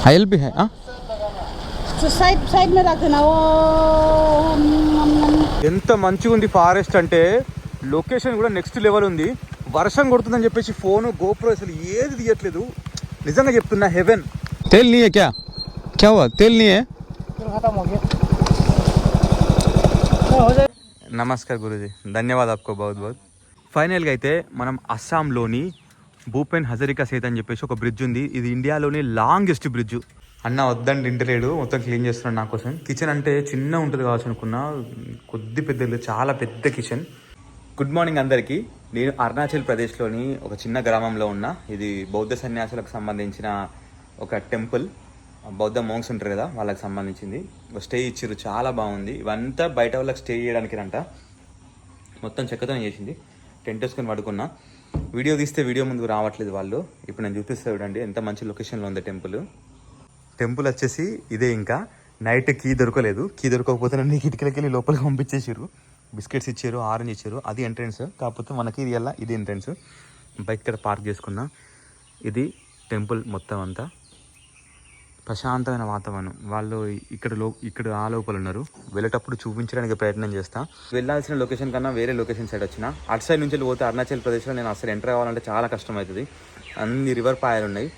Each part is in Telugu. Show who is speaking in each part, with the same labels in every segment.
Speaker 1: आयल भी है
Speaker 2: साइड में रख देना वो
Speaker 1: ఎంత మంచిగా ఉంది ఫారెస్ట్ అంటే లొకేషన్ కూడా నెక్స్ట్ లెవెల్ ఉంది. వర్షం కొడుతుందని చెప్పేసి ఫోన్ గోప్రో అసలు ఏది తీయట్లేదు. నిజంగా చెప్తున్నా హెవెన్. तेल नहीं है क्या क्या हुआ तेल नहीं है
Speaker 2: खत्म हो गया.
Speaker 1: నమస్కార్ గురూజీ ధన్యవాదాలు आपको बहुत बहुत. ఫైనల్గా అయితే మనం అస్సాంలోని భూపెన్ హజరికా సేతు అని చెప్పేసి ఒక బ్రిడ్జ్ ఉంది. ఇది ఇండియాలోని లాంగెస్ట్ బ్రిడ్జ్. అన్న వద్దండి ఇంటలేడు, మొత్తం క్లీన్ చేస్తున్నాడు నా కోసం. కిచెన్ అంటే చిన్న ఉంటుంది కావచ్చు అనుకున్నా, కొద్ది పెద్ద చాలా పెద్ద కిచెన్. గుడ్ మార్నింగ్ అందరికీ. నేను అరుణాచల్ ప్రదేశ్లోని ఒక చిన్న గ్రామంలో ఉన్నా. ఇది బౌద్ధ సన్యాసులకు సంబంధించిన ఒక టెంపుల్. బౌద్ధ మోంగ్స్ ఉంటారు కదా, వాళ్ళకి సంబంధించింది. ఒక స్టే ఇచ్చిర్రు, చాలా బాగుంది. ఇవంతా బయట వాళ్ళకి స్టే చేయడానికి రంట. మొత్తం చెక్కతోనే చేసింది. టెంట్ వేసుకొని పడుకున్నా. వీడియో తీస్తే వీడియో ముందుకు రావట్లేదు వాళ్ళు. ఇప్పుడు నేను చూపిస్తా చూడండి ఎంత మంచి లొకేషన్లో ఉంది టెంపుల్ వచ్చేసి ఇదే. ఇంకా నైట్ కీ దొరకలేదు. కీ దొరకకపోతే నన్ను కిటికీలకి వెళ్ళి లోపలికి పంపించేసారు. బిస్కెట్స్ ఇచ్చారు, ఆరెంజ్ ఇచ్చారు. అది ఎంట్రెన్స్. కాకపోతే మనకి ఇది ఎలా ఇది ఎంట్రెన్స్. బైక్ ఇక్కడ పార్క్ చేసుకున్నా. ఇది టెంపుల్ మొత్తం అంతా ప్రశాంతమైన వాతావరణం. వాళ్ళు ఇక్కడ ఆ లోపల ఉన్నారు. వెళ్ళేటప్పుడు చూపించడానికి ప్రయత్నం చేస్తా. వెళ్ళాల్సిన లొకేషన్ కన్నా వేరే లొకేషన్ సైడ్ వచ్చిన. అటు సైడ్ నుంచి పోతే అరుణాచల్ ప్రదేశ్లో నేను అసలు ఎంటర్ కావాలంటే చాలా కష్టం అవుతుంది. అన్ని రివర్ పాయలు ఉన్నాయి.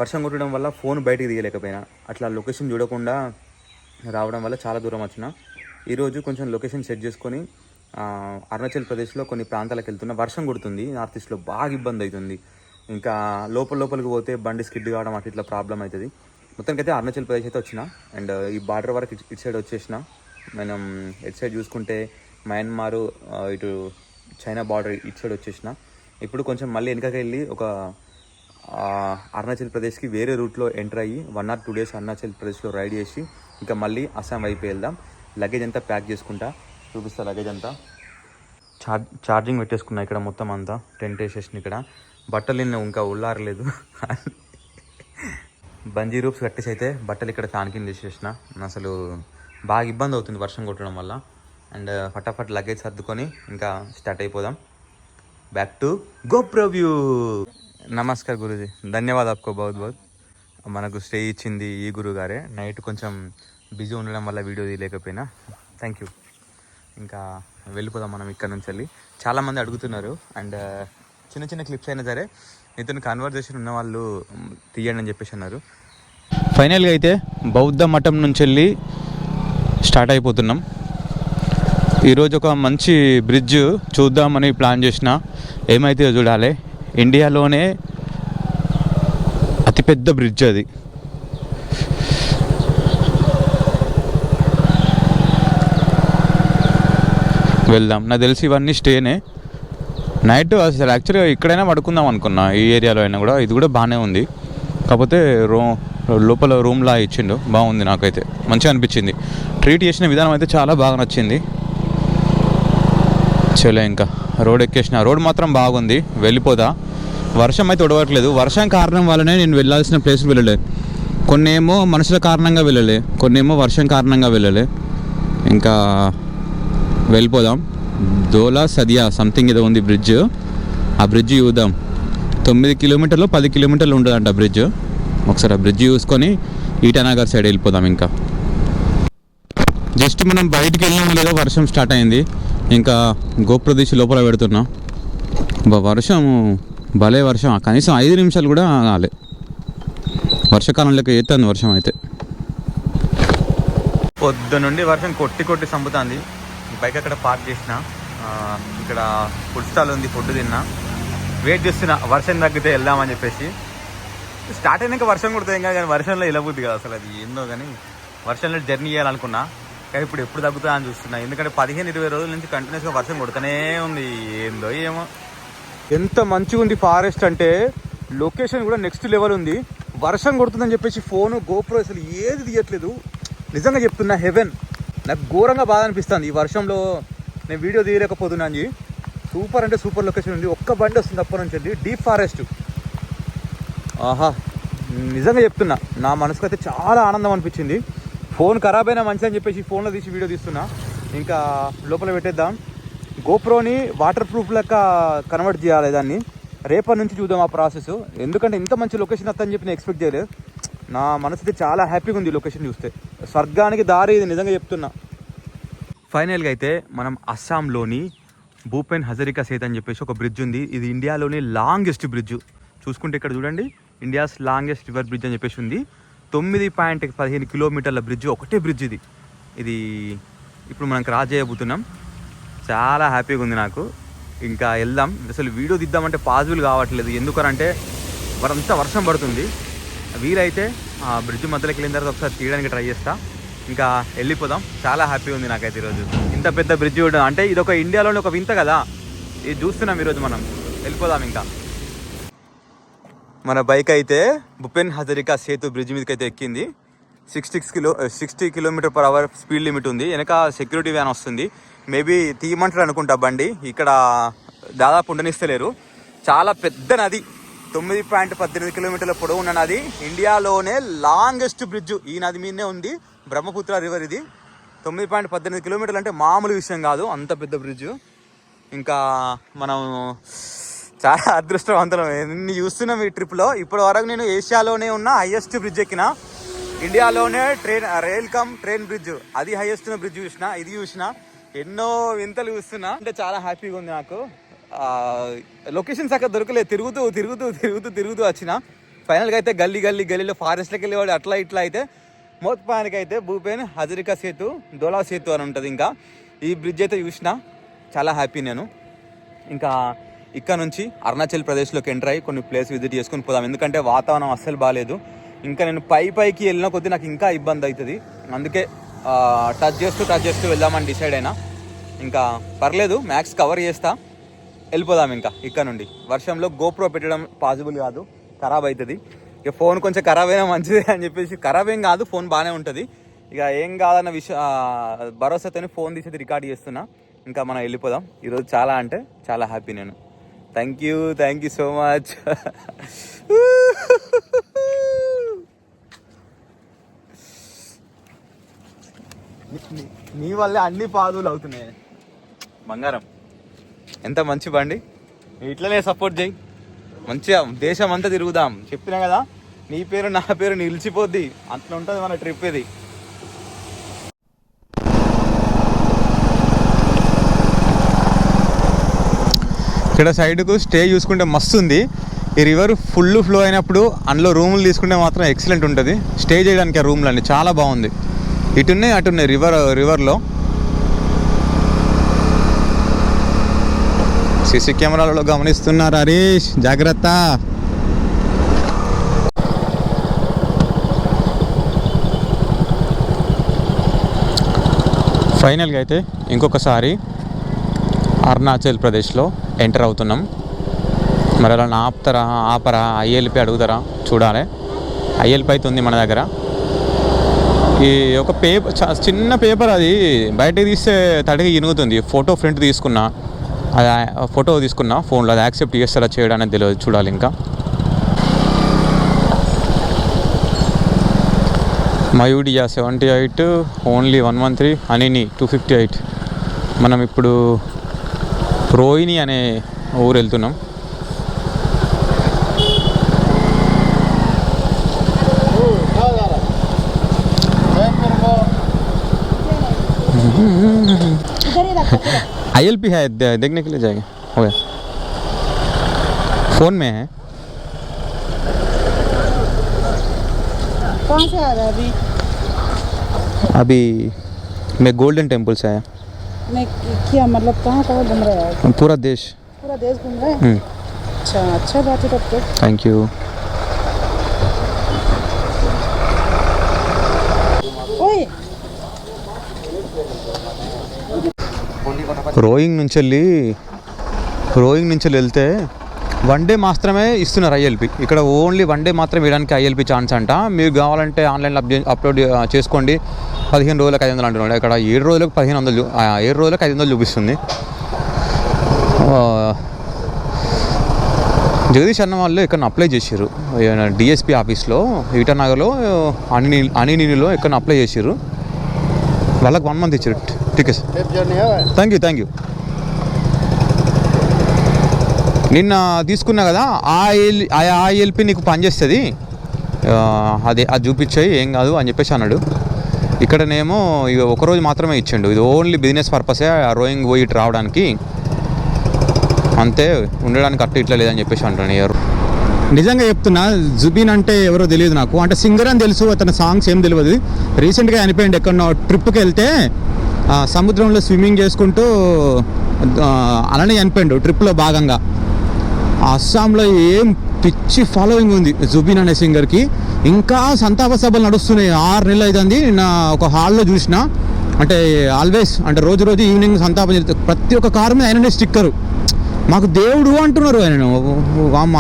Speaker 1: వర్షం కొట్టడం వల్ల ఫోన్ బయటికి తీయలేకపోయినా. అట్లా లొకేషన్ చూడకుండా రావడం వల్ల చాలా దూరం వచ్చిన. ఈరోజు కొంచెం లొకేషన్ సెట్ చేసుకొని అరుణాచల్ ప్రదేశ్లో కొన్ని ప్రాంతాలకు వెళ్తున్నా. వర్షం కొడుతుంది, నార్త్ ఈస్ట్లో బాగా ఇబ్బంది అవుతుంది. ఇంకా లోపలికి పోతే బండి స్కిడ్ కావడం అట్లా ఇట్లా ప్రాబ్లం అవుతుంది. మొత్తానికైతే అరుణాచల్ ప్రదేశ్ అయితే వచ్చిన. అండ్ ఈ బార్డర్ వరకు ఇటు సైడ్ వచ్చేసిన. మనం ఇటు సైడ్ చూసుకుంటే మయన్మార్, ఇటు చైనా బార్డర్ ఇటు సైడ్ వచ్చేసిన. ఇప్పుడు కొంచెం మళ్ళీ వెనకకి వెళ్ళి ఒక అరుణాచల్ ప్రదేశ్కి వేరే రూట్లో ఎంటర్ అయ్యి 1 or 2 days అరుణాచల్ ప్రదేశ్లో రైడ్ చేసి ఇంకా మళ్ళీ అస్సాం వైపు వెళ్దాం. లగేజ్ అంతా ప్యాక్ చేసుకుంటా, చూపిస్తా. లగేజ్ అంతా ఛార్జింగ్ పెట్టేసుకున్నా. ఇక్కడ మొత్తం అంతా టెంట్ వేసేసిన. ఇక్కడ బట్టలు ఇంకా ఉల్లారలేదు. బంజీ రూప్స్ కట్టేసి అయితే బట్టలు ఇక్కడ ఫ్యాన్ కింద వేసేసిన. అసలు బాగా ఇబ్బంది అవుతుంది వర్షం కొట్టడం వల్ల. అండ్ ఫటాఫట్ లగేజ్ సర్దుకొని ఇంకా స్టార్ట్ అయిపోదాం. Back to GoPro view. Namaskar Guruji ధన్యవాదాలు आपको बहुत बहुत. మనకు స్టే ఇచ్చింది ఈ గురువు గారే. నైట్ కొంచెం బిజీ ఉండడం వల్ల వీడియో తీయలేకపోయినా. Thank you. ఇంకా వెళ్ళిపోదాం మనం ఇక్కడ నుంచి వెళ్ళి. చాలామంది అడుగుతున్నారు. అండ్ చిన్న చిన్న క్లిప్స్ అయినా సరే ఇతను కన్వర్జేషన్ ఉన్న వాళ్ళు తీయండి అని చెప్పేసి అన్నారు. ఫైనల్గా అయితే బౌద్ధ మఠం నుంచి వెళ్ళి స్టార్ట్ అయిపోతున్నాం. ఈరోజు ఒక మంచి బ్రిడ్జ్ చూద్దామని ప్లాన్ చేసిన. ఏమైతే చూడాలి. ఇండియాలోనే అతిపెద్ద బ్రిడ్జ్ అది. వెళ్దాం. నాకు తెలిసి ఇవన్నీ స్టేనే. నైట్ అసలు యాక్చువల్గా ఇక్కడైనా పడుకుందాం అనుకున్నా, ఈ ఏరియాలో అయినా కూడా. ఇది కూడా బాగానే ఉంది. కాకపోతే లోపల రూమ్లా ఇచ్చిండు, బాగుంది. నాకైతే మంచిగా అనిపించింది. ట్రీట్ చేసిన విధానం అయితే చాలా బాగా నచ్చింది. చలో ఇంకా రోడ్ ఎక్కేసిన. రోడ్ మాత్రం బాగుంది. వెళ్ళిపోదా. వర్షం అయితే ఉడవట్లేదు. వర్షం కారణం వల్లనే నేను వెళ్ళాల్సిన ప్లేస్కి వెళ్ళలే. కొన్ని ఏమో మనుషుల కారణంగా వెళ్ళలే, కొన్ని ఏమో వర్షం కారణంగా వెళ్ళలే. ఇంకా వెళ్ళిపోదాం. దోలా సదియా సంథింగ్ ఏదో ఉంది బ్రిడ్జ్. ఆ బ్రిడ్జ్ చూద్దాం. 9 kilometers 10 kilometers ఉంటుందంట బ్రిడ్జ్. ఒకసారి ఆ బ్రిడ్జ్ చూసుకొని ఈటానగర్ సైడ్ వెళ్ళిపోదాం. ఇంకా జస్ట్ మనం బయటికి వెళ్ళాం లేదో వర్షం స్టార్ట్ అయింది. ఇంకా గోప్రో తీసి లోపల పెడుతున్నా. వర్షం భలే వర్షం. కనీసం 5 నిమిషాలు కూడా కాలే. వర్షాకాలం లెక్క ఎత్తుంది వర్షం అయితే. పొద్దు నుండి వర్షం కొట్టి సంపుతుంది. బైక్ అక్కడ పార్క్ చేసిన. ఇక్కడ ఫుడ్ స్టాల్ ఉంది, ఫుడ్ తిన్నా. వెయిట్ చేస్తున్నా వర్షం తగ్గితే వెళ్దామని చెప్పేసి. స్టార్ట్ అయినాక వర్షం కొడుతుంది ఇంకా, కానీ వర్షంలో వెళ్ళబుద్ది కదా అసలు. అది ఏందో కానీ వర్షంలో జర్నీ చేయాలనుకున్నా. కానీ ఇప్పుడు ఎప్పుడు తగ్గుతుందా అని చూస్తున్నా. ఎందుకంటే 15-20 రోజుల నుంచి కంటిన్యూస్గా వర్షం కొడుతూనే ఉంది. ఏందో ఏమో. ఎంత మంచిగా ఉంది ఫారెస్ట్ అంటే లొకేషన్ కూడా నెక్స్ట్ లెవెల్ ఉంది. వర్షం కొడుతుందని చెప్పేసి ఫోన్ గోప్రో అసలు ఏది తీయట్లేదు. నిజంగా చెప్తున్నా హెవెన్. నాకు ఘోరంగా బాధ అనిపిస్తుంది. ఈ వర్షంలో నేను వీడియో తీయలేకపోతున్నా అని. సూపర్ అంటే సూపర్ లొకేషన్ ఉంది. ఒక్క బండి వస్తుంది అప్పటి నుంచి వెళ్ళి. Deep forest. ఆహా, నిజంగా చెప్తున్నా నా మనసుకు అయితే చాలా ఆనందం అనిపించింది. ఫోన్ ఖరాబ్ అయినా మంచిది అని చెప్పేసి ఫోన్లో తీసి వీడియో తీస్తున్నా. ఇంకా లోపల పెట్టేద్దాం. గోప్రోని వాటర్ ప్రూఫ్ లెక్క కన్వర్ట్ చేయాలి దాన్ని. రేపటి నుంచి చూద్దాం ఆ ప్రాసెస్. ఎందుకంటే ఇంత మంచి లొకేషన్ వస్తుందని చెప్పి నేను ఎక్స్పెక్ట్ చేయలేదు. నా మనసు అయితే చాలా హ్యాపీగా ఉంది లొకేషన్ చూస్తే. స్వర్గానికి దారి ఇది, నిజంగా చెప్తున్నా. ఫైనల్గా అయితే మనం అస్సాంలోని భూపెన్ హజరికా సేతు అని చెప్పేసి ఒక బ్రిడ్జ్ ఉంది. ఇది ఇండియాలోని లాంగెస్ట్ బ్రిడ్జ్. చూసుకుంటే ఇక్కడ చూడండి, ఇండియాస్ లాంగెస్ట్ రివర్ బ్రిడ్జ్ అని చెప్పేసి ఉంది. 9.15 కిలోమీటర్ల బ్రిడ్జ్, ఒకటే బ్రిడ్జ్ ఇది. ఇది ఇప్పుడు మనం క్రాస్ చేయబోతున్నాం. చాలా హ్యాపీగా ఉంది నాకు. ఇంకా వెళ్దాం. అసలు వీడియో తీద్దామంటే పాసిబుల్ కావట్లేదు, ఎందుకనంటే అంతా వర్షం పడుతుంది. వీలైతే ఆ బ్రిడ్జ్ మధ్యలోకి వెళ్ళిన తర్వాత ఒకసారి తీయడానికి ట్రై చేస్తా. ఇంకా వెళ్ళిపోదాం. చాలా హ్యాపీగా ఉంది నాకైతే ఈరోజు. ఇంత పెద్ద బ్రిడ్జ్ చూడడం అంటే ఇది ఒక ఇండియాలోని ఒక వింత కదా, ఇది చూస్తున్నాం ఈరోజు మనం. వెళ్ళిపోదాం. ఇంకా మన బైక్ అయితే భూపెన్ హజరికా సేతు బ్రిడ్జ్ మీదకి అయితే ఎక్కింది. 60 km/h స్పీడ్ లిమిట్ ఉంది. వెనక సెక్యూరిటీ వ్యాన్ వస్తుంది. మేబీ తీయమంటారు అనుకుంటా బండి. ఇక్కడ దాదాపు ఉండనిస్తలేరు. చాలా పెద్ద నది, 9.18 కిలోమీటర్ల పొడవు ఉన్న నది. ఇండియాలోనే లాంగెస్ట్ బ్రిడ్జ్ ఈ నది మీదనే ఉంది. బ్రహ్మపుత్ర రివర్ ఇది. 9.18 కిలోమీటర్లు అంటే మామూలు విషయం కాదు, అంత పెద్ద బ్రిడ్జ్. ఇంకా మనం చాలా అదృష్టవంతులం. ఎన్ని చూస్తున్నాం ఈ ట్రిప్లో. ఇప్పటి వరకు నేను ఏషియాలోనే ఉన్న హైయెస్ట్ బ్రిడ్జ్ ఎక్కిన. ఇండియాలోనే ట్రైన్ బ్రిడ్జ్, అది హైయెస్ట్ బ్రిడ్జ్ చూసిన. ఇది చూసిన, ఎన్నో వింతలు చూస్తున్నా. అంటే చాలా హ్యాపీగా ఉంది నాకు. లొకేషన్స్ అక్కడ దొరకలేదు. తిరుగుతూ వచ్చిన. ఫైనల్గా అయితే గల్లీలో ఫారెస్ట్లోకి వెళ్ళేవాడు అట్లా ఇట్లా. అయితే మొత్తానికి అయితే భూపెన్ హజరికా సేతు, డోలా సేతు అని ఉంటుంది. ఇంకా ఈ బ్రిడ్జ్ అయితే చూసిన, చాలా హ్యాపీ నేను. ఇంకా ఇక్కడ నుంచి అరుణాచల్ ప్రదేశ్లోకి ఎంటర్ అయ్యి కొన్ని ప్లేస్ విజిట్ చేసుకుని పోదాం. ఎందుకంటే వాతావరణం అస్సలు బాగాలేదు. ఇంకా నేను పైకి వెళ్ళిన కొద్దీ నాకు ఇంకా ఇబ్బంది అవుతుంది. అందుకే టచ్ చేస్తూ వెళ్దామని డిసైడ్ అయినా. ఇంకా పర్లేదు, మ్యాక్స్ కవర్ చేస్తా. వెళ్ళిపోదాం. ఇంకా ఇక్కడ నుండి వర్షంలో గోప్రో పెట్టడం పాసిబుల్ కాదు, ఖరాబ్ అవుతుంది. ఇక ఫోన్ కొంచెం ఖరాబ్ అయినా మంచిదే అని చెప్పేసి, ఖరాబ్ ఏం కాదు, ఫోన్ బాగానే ఉంటుంది. ఇక ఏం కాదన్న భరోసాతో ఫోన్ తీసేది రికార్డ్ చేస్తున్నా. ఇంకా మనం వెళ్ళిపోదాం. ఈరోజు చాలా అంటే చాలా హ్యాపీ నేను. Thank you so much. నీ వల్లే అన్ని పాదులు అవుతున్నాయి. బంగారం, ఎంత మంచి బండి. ఇట్లనే సపోర్ట్ చేయి. మంచిగా దేశం అంతా తిరుగుదాం. చెప్పినా కదా, నీ పేరు నా పేరు నిలిచిపోద్ది. అట్లా ఉంటుంది మన ట్రిప్ ఇది. ఇక్కడ సైడ్కు స్టే చూసుకుంటే మస్తు ఉంది. ఈ రివర్ ఫుల్ ఫ్లో అయినప్పుడు అందులో రూములు తీసుకుంటే మాత్రం ఎక్సలెంట్ ఉంటుంది. స్టే చేయడానికి ఆ రూమ్లు అన్నీ చాలా బాగుంది. ఇటున్నాయి అటున్నాయి రివర్లో. సీసీ కెమెరాలలో గమనిస్తున్నారు. హరీష్ జాగ్రత్త. ఫైనల్గా అయితే ఇంకొకసారి అరుణాచల్ ప్రదేశ్లో ఎంటర్ అవుతున్నాం. మరి అలా ఆపరా ఐఎల్పి అడుగుతారా చూడాలి. ఐఎల్పి అయితే ఉంది మన దగ్గర. ఈ ఒక పేపర్, చిన్న పేపర్, అది బయటకు తీస్తే తడిగా ఇనుగుతుంది. ఫ్రంట్ తీసుకున్నా, అది ఫోటో తీసుకున్నా ఫోన్లో, అది యాక్సెప్ట్ చేస్తారా చేయడానికి తెలియదు, చూడాలి. ఇంకా మయూడియా 78, ఓన్లీ 113, అనిని 258. మనం ఇప్పుడు రోహిణి అనే ఊరు వెళ్తున్నాం. ILP है, देखने के लिए जाएंगे. हो गया, फोन में है.
Speaker 2: कौन से आ रहा है
Speaker 1: अभी मैं गोल्डन टेम्पल से आया.
Speaker 2: नहीं, क्या मतलब कहाँ घूम रहे हैं?
Speaker 1: पूरा देश
Speaker 2: घूम रहे हैं. अच्छा बात है तब तो.
Speaker 1: Thank you. రోయింగ్ నుంచి వెళ్తే వన్ డే మాత్రమే ఇస్తున్నారు ఐఎల్పి. ఇక్కడ ఓన్లీ వన్ డే మాత్రం వేయడానికి ఐఎల్పి ఛాన్స్ అంట. మీరు కావాలంటే ఆన్లైన్లో అప్లోడ్ చేసుకోండి. 15 రోజులకు 500 అంటున్నాడు. ఇక్కడ 7 రోజులకు 1500, 7 రోజులకు 500 చూపిస్తుంది. జగదీష్ అన్న వాళ్ళు ఇక్కడ అప్లై చేసారు. డిఎస్పీ ఆఫీస్లో ఈటానగర్లో అనినీలో ఇక్కడ అప్లై చేసారు. వాళ్ళకి 1 month ఇచ్చారు టికెట్స్. Thank you. నిన్న తీసుకున్నా కదా ఆ ఎల్పి నీకు పనిచేస్తుంది, అది చూపించాయి ఏం కాదు అని చెప్పేసి అన్నాడు. ఇక్కడనేమో ఇక ఒకరోజు మాత్రమే ఇచ్చిండు, ఇది ఓన్లీ బిజినెస్ పర్పసే, ఆ రోయింగ్ పోయి ఇటు రావడానికి అంతే, ఉండడానికి అట్లా ఇట్లా లేదని చెప్పేసి అంటాను. ఎవరు నిజంగా చెప్తున్నా, జుబిన్ అంటే ఎవరో తెలియదు నాకు, అంటే సింగర్ అని తెలుసు, అతని సాంగ్స్ ఏం తెలియదు. రీసెంట్గా చనిపోయింది, ఎక్కడో ట్రిప్కి వెళ్తే సముద్రంలో స్విమ్మింగ్ చేసుకుంటూ అలానే చనిపోయిండు ట్రిప్లో భాగంగా. అస్సాంలో ఏం పిచ్చి ఫాలోయింగ్ ఉంది జుబిన్ అనే సింగర్కి. ఇంకా సంతాప సభలు నడుస్తున్నాయి, 6 నెలలు అవుతుంది. నా ఒక హాల్లో చూసిన, అంటే ఆల్వేస్ అంటే రోజు ఈవినింగ్ సంతాపం చేస్తారు, ప్రతి ఒక్క కారు మీద ఆయననే స్టిక్కరు. మాకు దేవుడు అంటున్నారు ఆయన,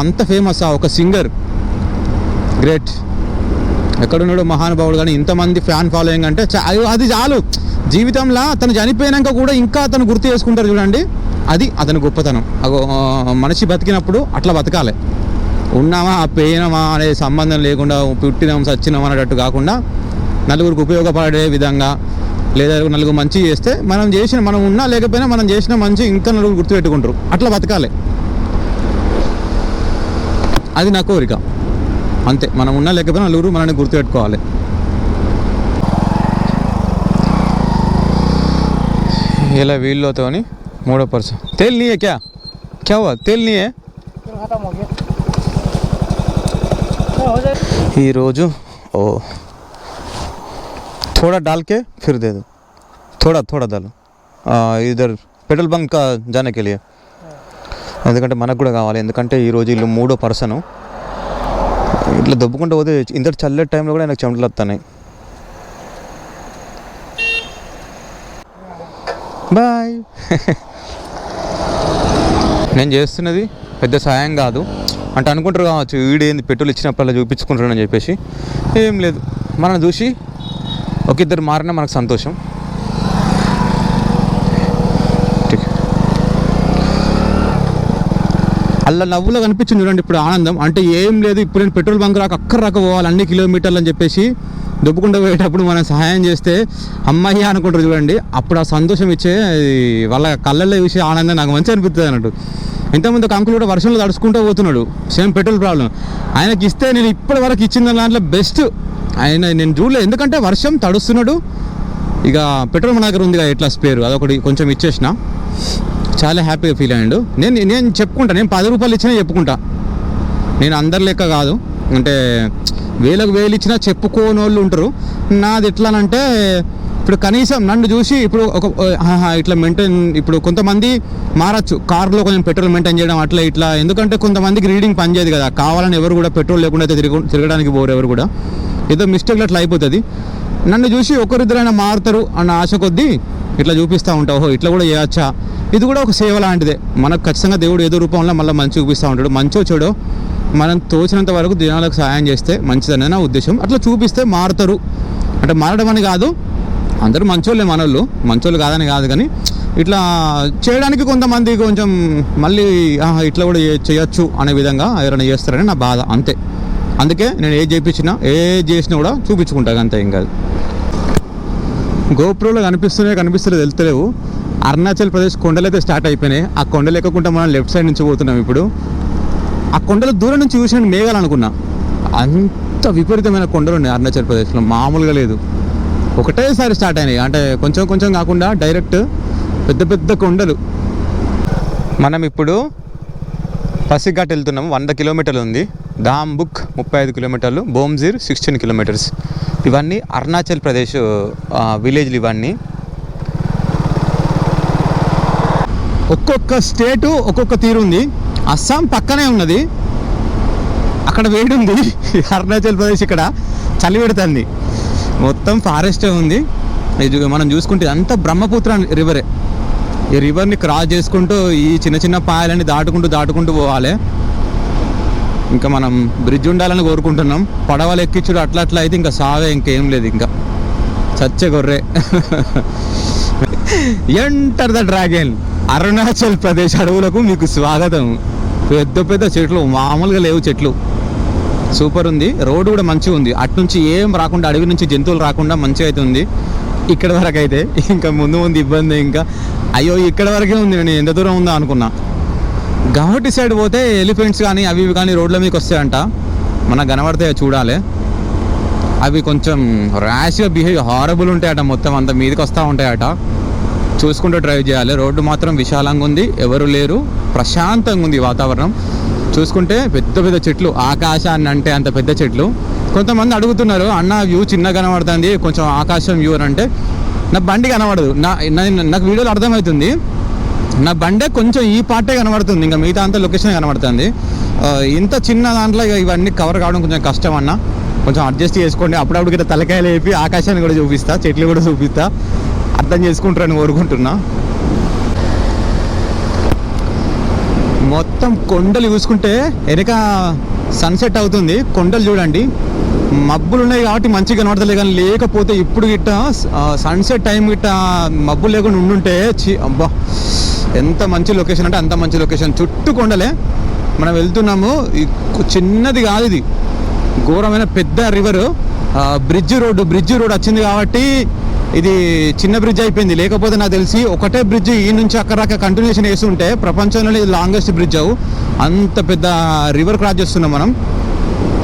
Speaker 1: అంత ఫేమస్ ఒక సింగర్, గ్రేట్. ఎక్కడున్నాడు మహానుభావుడు, కానీ ఇంతమంది ఫ్యాన్ ఫాలోయింగ్ అంటే అది చాలు. జీవితంలో అతను చనిపోయినాక కూడా ఇంకా అతను గుర్తు చేసుకుంటారు చూడండి, అది అతని గొప్పతనం. మనిషి బతికినప్పుడు అట్లా బతకాలి, ఉన్నామా పోయినామా అనే సంబంధం లేకుండా, పుట్టినాం సచ్చినాం అనేటట్టు కాకుండా నలుగురికి ఉపయోగపడే విధంగా, లేదా నలుగురు మంచి చేస్తే మనం ఉన్నా లేకపోయినా మనం చేసిన మంచి ఇంకా నలుగురు గుర్తుపెట్టుకుంటారు, అట్లా బతకాలి. అది నా కోరిక అంతే. మనం ఉన్నా లేకపోయినా నలుగురు మనల్ని గుర్తుపెట్టుకోవాలి. ఇలా వీళ్ళతోని 3 पर्सन तेल नहीं है क्या हुआ, तेल नहीं है ఈరోజు. ఓ थोड़ा डाल के फिर दे दो, थोड़ा डालो इधर पेट्रोल బంక్ का जाने के लिए, ఎందుకంటే మనకు కూడా కావాలి. ఎందుకంటే ఈరోజు వీళ్ళు 3వ పర్సను. ఇట్లా దొబ్బుకుంటూ పోతే ఇంత చల్లటి టైంలో కూడా నాకు చెమటలు వస్తున్నాయి. బాయ్. నేను చేస్తున్నది పెద్ద సాయం కాదు అంటే అనుకుంటారు కావచ్చు, వీడేంది పెట్రోల్ ఇచ్చినప్పుడల్లా చూపించుకుంటారని చెప్పేసి. ఏం లేదు, మనం చూసి ఒక ఇద్దరు మారినా మనకు సంతోషం. అలా నవ్వులో కనిపించింది చూడండి ఇప్పుడు ఆనందం. అంటే ఏం లేదు, ఇప్పుడు నేను పెట్రోల్ బంక్ రాక పోవాలి అన్ని కిలోమీటర్లు అని చెప్పేసి దుబ్బుకుంటూ పోయేటప్పుడు మనం సహాయం చేస్తే అమ్మాయి అనుకుంటారు చూడండి, అప్పుడు ఆ సంతోషం ఇచ్చే వాళ్ళ కళ్ళల్లో చూసి ఆనందం నాకు మంచిగా అనిపిస్తుంది అన్నట్టు. ఇంతకుముందు ఒక అంకుల్ కూడా వర్షంలో తడుచుకుంటూ పోతున్నాడు, సేమ్ పెట్రోల్ ప్రాబ్లం. ఆయనకి ఇస్తే నేను ఇప్పటి వరకు ఇచ్చిన దాంట్లో బెస్ట్. నేను చూడలేదు, ఎందుకంటే వర్షం తడుస్తున్నాడు, ఇక పెట్రోల్ మన దగ్గర ఉంది కదా ఎట్లా స్పేరు, అదొకటి కొంచెం ఇచ్చేసిన, చాలా హ్యాపీగా ఫీల్ అయ్యాడు. నేను చెప్పుకుంటా, నేను 10 రూపాయలు ఇచ్చినా చెప్పుకుంటా. నేను అందరి లెక్క కాదు, అంటే వేలకు వేలు ఇచ్చినా చెప్పుకోని వాళ్ళు ఉంటారు. నాది ఎట్లానంటే ఇప్పుడు కనీసం నన్ను చూసి ఇప్పుడు ఇట్లా మెయింటైన్, ఇప్పుడు కొంతమంది మారచ్చు కార్లో కొంచెం పెట్రోల్ మెయింటైన్ చేయడం అట్లా ఇట్లా, ఎందుకంటే కొంతమందికి రీడింగ్ పనిచేయదు కదా, కావాలని ఎవరు కూడా పెట్రోల్ లేకుండా అయితే తిరగడానికి పోరు, ఎవరు కూడా ఏదో మిస్టేక్లో అట్లా అయిపోతుంది. నన్ను చూసి ఒకరిద్దరైనా మారుతారు అన్న ఆశ కొద్దీ ఇట్లా చూపిస్తూ ఉంటావు, ఓహో ఇట్లా కూడా చేయొచ్చా, ఇది కూడా ఒక సేవ లాంటిదే. మనకు ఖచ్చితంగా దేవుడు ఏదో రూపంలో మళ్ళీ మంచి చూపిస్తూ ఉంటాడు. మంచో చెడో మనం తోచినంత వరకు జనాలకు సహాయం చేస్తే మంచిదనే నా ఉద్దేశం. అట్లా చూపిస్తే మారుతారు, అంటే మారడం అని కాదు, అందరూ మంచోళ్ళే, మనోళ్ళు మంచోళ్ళు కాదని కాదు, కానీ ఇట్లా చేయడానికి కొంతమంది కొంచెం మళ్ళీ ఇట్లా కూడా చేయొచ్చు అనే విధంగా ఎవరైనా చేస్తారని నా బాధ, అంతే. అందుకే నేను ఏది చేసినా కూడా చూపించుకుంటాను, అంతే. ఏం కాదు. గోప్రోలో కనిపిస్తలేదు వెళ్తలేవు. అరుణాచల్ ప్రదేశ్ కొండలు అయితే స్టార్ట్ అయిపోయినాయి. ఆ కొండలు ఎక్కకుండా మనం లెఫ్ట్ సైడ్ నుంచి పోతున్నాం ఇప్పుడు. ఆ కొండల దూరం నుంచి చూసిన మేఘాలు అనుకున్నా, అంత విపరీతమైన కొండలు ఉన్నాయి అరుణాచల్ ప్రదేశ్లో, మామూలుగా లేదు. ఒకటేసారి స్టార్ట్ అయినాయి, అంటే కొంచెం కాకుండా డైరెక్ట్ పెద్ద కొండలు. మనం ఇప్పుడు పసిఘాట్ వెళ్తున్నాము, 100 కిలోమీటర్లు ఉంది. దాంబుక్ 35 కిలోమీటర్లు, బోమ్జీర్ 16 కిలోమీటర్స్. ఇవన్నీ అరుణాచల్ ప్రదేశ్ విలేజ్లు ఇవన్నీ. ఒక్కొక్క స్టేటు ఒక్కొక్క తీరు ఉంది. అస్సాం పక్కనే ఉన్నది, అక్కడ వేడి ఉంది. అరుణాచల్ ప్రదేశ్ ఇక్కడ చలి పెడుతుంది, మొత్తం ఫారెస్టే ఉంది. మనం చూసుకుంటే అంతా బ్రహ్మపుత్ర రివరే. ఈ రివర్ని క్రాస్ చేసుకుంటూ ఈ చిన్న పాయలని దాటుకుంటూ పోవాలి. ఇంకా మనం బ్రిడ్జ్ ఉండాలని కోరుకుంటున్నాం. పడవలు ఎక్కించుడు అట్లా అయితే ఇంకా సావే, ఇంకేం లేదు, ఇంకా చచ్చే గొర్రె. Enter the dragon. Arunachal Pradesh అడవులకు మీకు స్వాగతం. పెద్ద చెట్లు, మామూలుగా లేవు చెట్లు, సూపర్ ఉంది. రోడ్డు కూడా మంచిగా ఉంది, అటు నుంచి ఏం రాకుండా, అడవి నుంచి జంతువులు రాకుండా మంచిగా అయితే ఉంది. ఇక్కడ వరకు అయితే ఇంకా ముందు ఇబ్బంది. ఇంకా అయ్యో ఇక్కడ వరకే ఉంది, నేను ఎంత దూరం ఉందో అనుకున్నా. గౌహటి సైడ్ పోతే ఎలిఫెంట్స్ కానీ అవి ఇవి కానీ రోడ్ల మీదకి వస్తాయంట, మనకు కనబడితే చూడాలి. అవి కొంచెం ర్యాష్గా బిహేవ్ హారబుల్ ఉంటాయట, మొత్తం అంత మీదకి వస్తూ ఉంటాయట. చూసుకుంటూ డ్రైవ్ చేయాలి. రోడ్డు మాత్రం విశాలంగా ఉంది, ఎవరు లేరు, ప్రశాంతంగా ఉంది వాతావరణం. చూసుకుంటే పెద్ద పెద్ద చెట్లు, ఆకాశాన్ని అంటే అంత పెద్ద చెట్లు. కొంతమంది అడుగుతున్నారు, అన్న వ్యూ చిన్నగా కనబడుతుంది, కొంచెం ఆకాశం వ్యూ అని. అంటే నా బండి కనబడదు, నాకు వీడియోలో అర్థమవుతుంది, నా బండే కొంచెం ఈ పార్టే కనబడుతుంది, ఇంకా మిగతా అంతా లొకేషన్ కనబడుతుంది. ఇంత చిన్న దాంట్లో ఇవన్నీ కవర్ కావడం కొంచెం కష్టం అన్న, కొంచెం అడ్జస్ట్ చేసుకోండి. అప్పుడప్పుడు గిట్ట తలకాయలు వేపి ఆకాశాన్ని కూడా చూపిస్తా, చెట్లు కూడా చూపిస్తా, అర్థం చేసుకుంటారని కోరుకుంటున్నా. మొత్తం కొండలు చూసుకుంటే వెనక సన్సెట్ అవుతుంది. కొండలు చూడండి, మబ్బులు ఉన్నాయి కాబట్టి మంచిగా కనబడతలే, కానీ లేకపోతే ఇప్పుడు గిట్ట సన్సెట్ టైం గిట్ట మబ్బులు లేకుండా ఉండుంటే అబ్బా ఎంత మంచి లొకేషన్ అంటే అంత మంచి లొకేషన్. చుట్టూ కొండలే మనం వెళ్తున్నాము. చిన్నది కాదు ఇది, ఘోరమైన పెద్ద రివర్. బ్రిడ్జ్ రోడ్డు వచ్చింది కాబట్టి ఇది చిన్న బ్రిడ్జ్ అయిపోయింది. లేకపోతే నాకు తెలిసి ఒకటే బ్రిడ్జ్ ఈ నుంచి అక్కడ కంటిన్యూషన్ వేస్తుంటే ప్రపంచంలోనే ఇది లాంగెస్ట్ బ్రిడ్జ్ అవు. అంత పెద్ద రివర్ క్రాస్ చేస్తున్నాం మనం.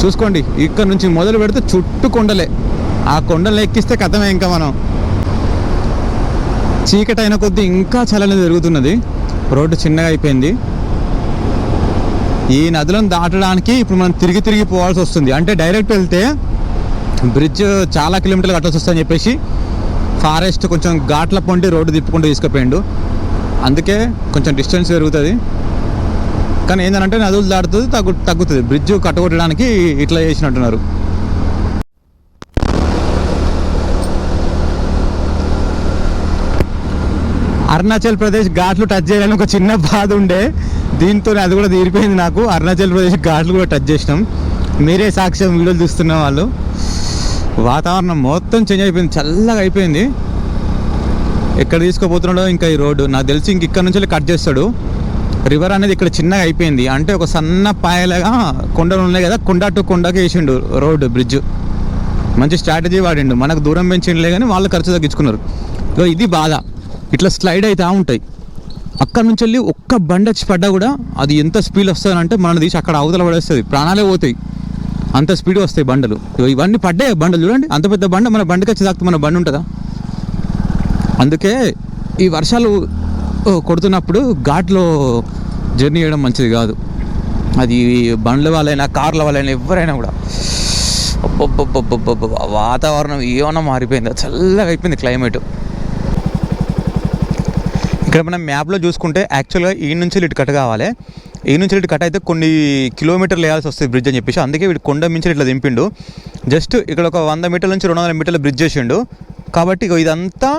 Speaker 1: చూసుకోండి, ఇక్కడ నుంచి మొదలు పెడితే చుట్టూ కొండలే. ఆ కొండలు ఎక్కిస్తే కథమే. ఇంకా మనం చీకటి అయిన కొద్దీ ఇంకా చలనం జరుగుతున్నది, రోడ్డు చిన్నగా అయిపోయింది. ఈ నదులను దాటడానికి ఇప్పుడు మనం తిరిగి పోవాల్సి వస్తుంది. అంటే డైరెక్ట్ వెళ్తే బ్రిడ్జ్ చాలా కిలోమీటర్లు కట్టాల్సి వస్తుందని చెప్పేసి ఫారెస్ట్ కొంచెం ఘాట్ల పొంటి రోడ్డు తిప్పుకుంటూ తీసుకుపోయిండు. అందుకే కొంచెం డిస్టెన్స్ పెరుగుతుంది. కానీ ఏంటంటే నదులు దాటుతుంది, తగ్గుతుంది. బ్రిడ్జ్ కట్టగొట్టడానికి ఇట్లా చేసినట్టున్నారు. అరుణాచల్ ప్రదేశ్ ఘాట్లు టచ్ చేయాలని ఒక చిన్న బాధ ఉండే, దీంతో అది కూడా తీరిపోయింది నాకు. అరుణాచల్ ప్రదేశ్ ఘాట్లు కూడా టచ్ చేసినాం, మీరే సాక్ష్యం, వీడియోలు చూస్తున్న వాళ్ళు. వాతావరణం మొత్తం చేంజ్ అయిపోయింది, చల్లగా అయిపోయింది. ఎక్కడ తీసుకుపోతున్నాడో ఇంకా ఈ రోడ్డు నాకు తెలిసి ఇక్కడ నుంచి కట్ చేస్తాడు. రివర్ అనేది ఇక్కడ చిన్నగా అయిపోయింది, అంటే ఒక సన్న పాయలుగా కొండలు ఉన్నాయి కదా, కొండ టు కొండకి వేసిండు రోడ్డు, బ్రిడ్జ్. మంచి స్ట్రాటజీ వాడిండు, మనకు దూరం పెంచిండలే కానీ వాళ్ళు ఖర్చు తగ్గించుకున్నారు. ఇది బాధ, ఇట్లా స్లైడ్ అవుతూ ఉంటాయి. అక్కడ నుంచి వెళ్ళి ఒక్క బండి వచ్చి పడ్డా కూడా అది ఎంత స్పీడ్ వస్తుందంటే మనం తీసి అక్కడ అవతల పడేస్తుంది, ప్రాణాలే పోతాయి, అంత స్పీడ్ వస్తాయి బండలు. ఇవన్నీ పడ్డాయి బండలు చూడండి, అంత పెద్ద బండ మన బండికి వచ్చి తాకితే మన బండి ఉంటుందా? అందుకే ఈ వర్షాలు కొడుతున్నప్పుడు ఘాట్లో జర్నీ చేయడం మంచిది కాదు. అది బండ్ల వాళ్ళైనా కార్ల వాళ్ళైనా ఎవరైనా కూడా. వాతావరణం ఏమన్నా మారిపోయింది, చల్లగా అయిపోయింది క్లైమేట్. ఇక్కడ మనం మ్యాప్లో చూసుకుంటే యాక్చువల్గా ఈ నుంచి ఇటు కట్ కావాలి, ఈ నుంచి ఇటు కట్ అయితే కొన్ని కిలోమీటర్లు వేయాల్సి వస్తుంది బ్రిడ్జ్ అని చెప్పేసి. అందుకే వీడు కొండ మించి ఇట్లా దింపిండు. జస్ట్ ఇక్కడ ఒక 100 మీటర్ల నుంచి 200 మీటర్ల బ్రిడ్జ్ చేసిండు కాబట్టి ఇదంతా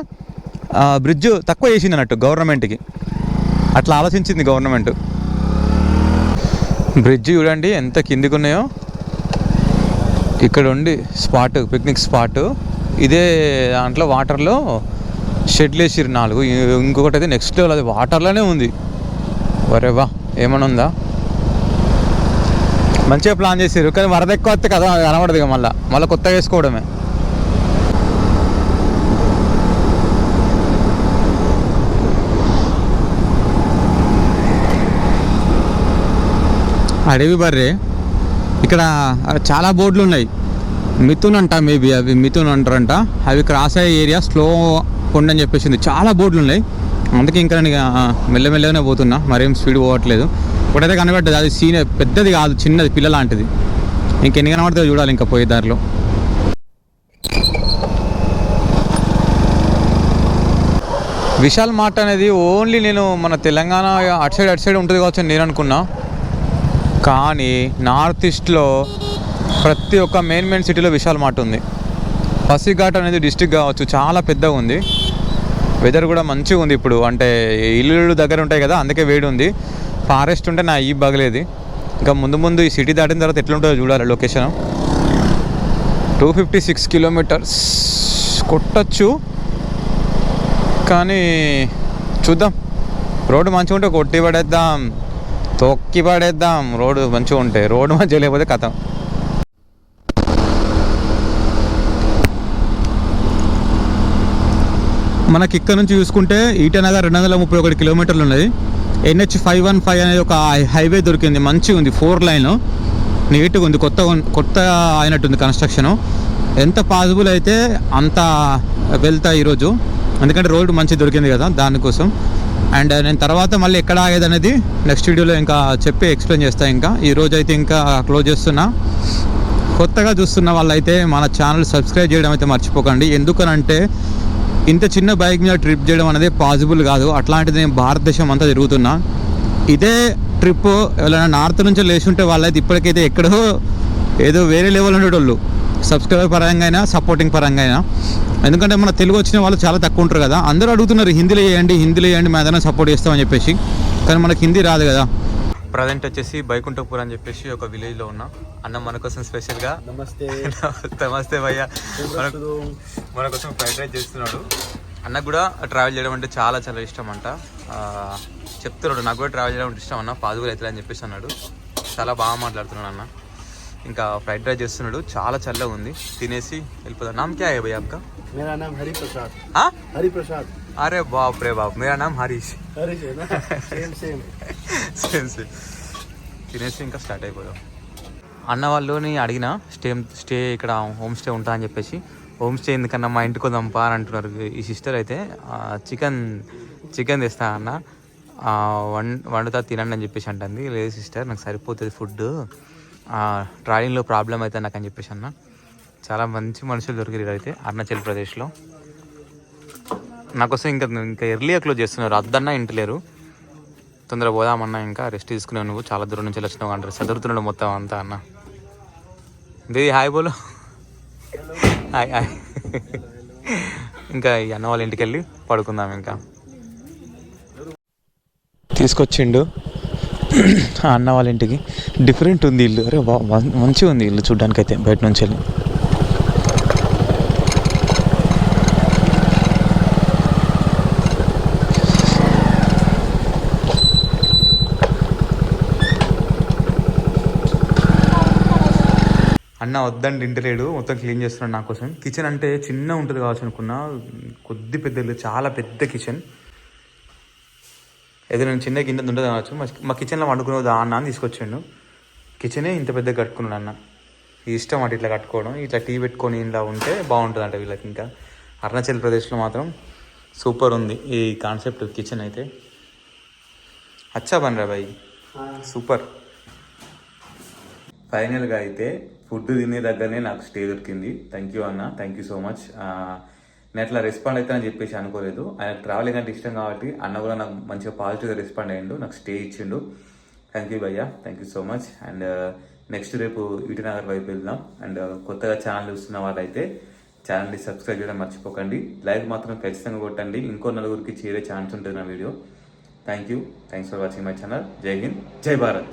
Speaker 1: బ్రిడ్జ్ తక్కువ చేసింది అన్నట్టు గవర్నమెంట్కి. అట్లా ఆలోచించింది గవర్నమెంట్. బ్రిడ్జ్ చూడండి ఎంత కిందికి ఉన్నాయో. ఇక్కడ ఉండి స్పాట్, పిక్నిక్ స్పాట్. ఇదే దాంట్లో వాటర్లో షెడ్లు వేసిరు 4. ఇంకొకటి అయితే నెక్స్ట్ లెవెల్, అది వాటర్లోనే ఉంది. వరేవా ఏమన్నా ఉందా? మంచిగా ప్లాన్ చేసారు, కానీ వరద ఎక్కువ వస్తే కదా కనబడదు. ఇక మళ్ళీ కొత్తగా వేసుకోవడమే. అడవి బర్రే. ఇక్కడ చాలా బోర్డులు ఉన్నాయి, మిథున్ అంట, మేబీ అవి మిథున్ అంటారంట. అవి క్రాస్ అయ్యే ఏరియా స్లో కొండ అని చెప్పేసింది. చాలా బోర్డులు ఉన్నాయి, అందుకే ఇంకా నేను మెల్లమెల్లగానే పోతున్నా, మరేం స్పీడ్ పోవట్లేదు. ఇప్పుడైతే కనబడ్డది, అది సీన్ పెద్దది కాదు, చిన్నది, పిల్ల లాంటిది. ఇంకెన్ని కనబడుతుందో చూడాలి ఇంకా పోయే దారిలో. విశాల్ మార్ట్ అనేది ఓన్లీ నేను మన తెలంగాణ అటు సైడ్ ఉంటుంది కావచ్చు అని నేను అనుకున్నా. కానీ నార్త్ ఈస్ట్లో ప్రతి ఒక్క మెయిన్ సిటీలో విశాల్ మార్ట్ ఉంది. పసిఘాట్ అనేది డిస్టిక్ కావచ్చు, చాలా పెద్దగా ఉంది. వెదర్ కూడా మంచిగా ఉంది ఇప్పుడు, అంటే ఇల్లు దగ్గర ఉంటాయి కదా, అందుకే వేడి ఉంది. ఫారెస్ట్ ఉంటే నా ఈ బాగలేదు. ఇంకా ముందు ఈ సిటీ దాటిన తర్వాత ఎట్లుంటుందో చూడాలి. లొకేషన్ 256 కిలోమీటర్స్ కొట్టచ్చు, కానీ చూద్దాం. రోడ్డు మంచిగా ఉంటే కొట్టి పడేద్దాం, తొక్కి పడేద్దాం. రోడ్డు మంచిగా ఉంటే, రోడ్డు మంచిగా లేకపోతే కథం. మనకి ఇక్కడ నుంచి చూసుకుంటే ఈటనగర్ 231 కిలోమీటర్లు ఉన్నది. NH515 అనేది ఒక హైవే దొరికింది, మంచిగా ఉంది, 4 లైన్, నీట్గా ఉంది, కొత్త అయినట్టుంది కన్స్ట్రక్షను. ఎంత పాసిబుల్ అయితే అంత వెళ్తా ఈరోజు, ఎందుకంటే రోడ్డు మంచిగా దొరికింది కదా దానికోసం. అండ్ నేను తర్వాత మళ్ళీ ఎక్కడ ఆగేది అనేది నెక్స్ట్ వీడియోలో ఇంకా చెప్పి ఎక్స్ప్లెయిన్ చేస్తాను. ఇంకా ఈరోజు అయితే ఇంకా క్లోజ్ చేస్తున్నా. కొత్తగా చూస్తున్న వాళ్ళైతే మన ఛానల్ సబ్స్క్రైబ్ చేయడం అయితే మర్చిపోకండి. ఎందుకనంటే ఇంత చిన్న బైక్ మీద ట్రిప్ చేయడం అనేది పాసిబుల్ కాదు. అట్లాంటిది నేను భారతదేశం అంతా తిరుగుతున్నా. ఇదే ట్రిప్ ఎవరైనా నార్త్ నుంచి లేచి ఉంటే వాళ్ళైతే ఇప్పటికైతే ఎక్కడో ఏదో వేరే లెవెల్ ఉండేటోళ్ళు, సబ్స్క్రైబర్ పరంగా అయినా సపోర్టింగ్ పరంగా అయినా. ఎందుకంటే మన తెలుగు వచ్చిన వాళ్ళు చాలా తక్కువ ఉంటారు కదా. అందరూ అడుగుతున్నారు హిందీలో చేయండి మేము ఏదైనా సపోర్ట్ చేస్తామని చెప్పేసి, కానీ మనకి హిందీ రాదు కదా. ప్రజెంట్ వచ్చేసి బైకుంఠపూర్ అని చెప్పేసి ఒక విలేజ్లో ఉన్నా. అన్న మన కోసం స్పెషల్గా నమస్తే భయ్య, మన కోసం ఫ్రైడ్ రైస్ చేస్తున్నాడు. అన్నకు కూడా ట్రావెల్ చేయడం అంటే చాలా చాలా ఇష్టం అంట. చెప్తున్నాడు నాకు కూడా ట్రావెల్ చేయడం అంటే ఇష్టం అన్న, పాజిబుల్ అవుతుంది అని చెప్పేసి అన్నాడు. చాలా బాగా మాట్లాడుతున్నాడు అన్న. ఇంకా ఫ్రైడ్ రైస్ చేస్తున్నాడు, చాలా చల్లగా ఉంది, తినేసి వెళ్ళిపోతాం. నామ్ క్యా హై భయ్యా ఆప్కా?
Speaker 3: मेरा नाम हरिप्रसाद।
Speaker 1: हाँ?
Speaker 3: हरिप्रसाद।
Speaker 1: अरे बाप रे बाप, मेरा नाम हरीश।
Speaker 3: हरीश है ना? Same same
Speaker 1: same same. తినేసి ఇంకా స్టార్ట్ అయిపోయాం. అన్న వాళ్ళని అడిగిన స్టే ఇక్కడ హోమ్ స్టే ఉంటా అని చెప్పేసి. హోమ్ స్టే ఎందుకన్నా మా ఇంటికి వద్దాంపా అని అంటున్నారు. ఈ సిస్టర్ అయితే చికెన్ తెస్తా అన్న, వండుతా తినండి అని చెప్పేసి అంటుంది. లేదు సిస్టర్ నాకు సరిపోతుంది ఫుడ్, ట్రావెలింగ్లో ప్రాబ్లం అవుతుంది నాకు అని చెప్పేసి అన్న. చాలా మంచి మనుషులు దొరికారు అయితే అరుణాచల్ ప్రదేశ్లో. నాకోసం ఇంకా ఎర్లీగా క్లోజ్ చేస్తున్నారు, అద్దన్నా ఇంటలేరు. తొందరగా పోదామన్నా, ఇంకా రెస్ట్ తీసుకున్నావు, నువ్వు చాలా దూరం నుంచి వచ్చినావు అంటారు. చదువుతున్నాడు మొత్తం అంతా అన్న. దీది హాయ్ బోలో. Hi hi. ఇంకా ఈ అన్న వాళ్ళ ఇంటికి వెళ్ళి పడుకుందాం. ఇంకా తీసుకొచ్చిండు అన్న వాళ్ళ ఇంటికి. డిఫరెంట్ ఉంది ఇల్లు, అరే మంచిగా ఉంది ఇల్లు చూడ్డానికి అయితే బయట నుంచి వెళ్ళి. అన్న వద్దండి ఇంటలేడు, మొత్తం క్లీన్ చేస్తున్నాడు నా కోసం. కిచెన్ అంటే చిన్న ఉంటుంది కావచ్చు అనుకున్నా, కొద్ది పెద్ద ఇల్లు, చాలా పెద్ద కిచెన్. ఏదో నేను చిన్న కింద ఉంటుంది కావచ్చు. మా కిచెన్లో వండుకునేది అన్న అని తీసుకొచ్చాడు. కిచెనే ఇంత పెద్ద కట్టుకున్నాడు అన్న. ఇష్టం అటు ఇట్లా కట్టుకోవడం, ఇట్లా టీ పెట్టుకొని ఇలా ఉంటే బాగుంటుంది అంట వీళ్ళకి. ఇంకా అరుణాచల్ ప్రదేశ్లో మాత్రం సూపర్ ఉంది ఈ కాన్సెప్ట్ కిచెన్ అయితే. అచ్చా బన్ రా భాయ్, సూపర్. ఫైనల్గా అయితే ఫుడ్ తినే దగ్గరనే నాకు స్టే దొరికింది. థ్యాంక్ యూ అన్న, థ్యాంక్ యూ సో మచ్. నేను అట్లా రెస్పాండ్ అవుతానని చెప్పేసి అనుకోలేదు. ఆయనకు ట్రావెలింగ్ అంటే ఇష్టం కాబట్టి అన్న కూడా నాకు మంచిగా పాజిటివ్గా రెస్పాండ్ అయ్యిండు, నాకు స్టే ఇచ్చిండు. థ్యాంక్ యూ భయ్యా, thank you so much. And next రేపు ఈటీనగర్ వైపు వెళ్దాం. అండ్ కొత్తగా ఛానల్ చూస్తున్న వాళ్ళైతే ఛానల్ని సబ్స్క్రైబ్ చేయడం మర్చిపోకండి. లైక్ మాత్రం ఖచ్చితంగా కొట్టండి, ఇంకో నలుగురికి చేరే ఛాన్స్ ఉంటుంది నా video. Thank you, thanks for watching my channel. జై హింద్, జై భారత్.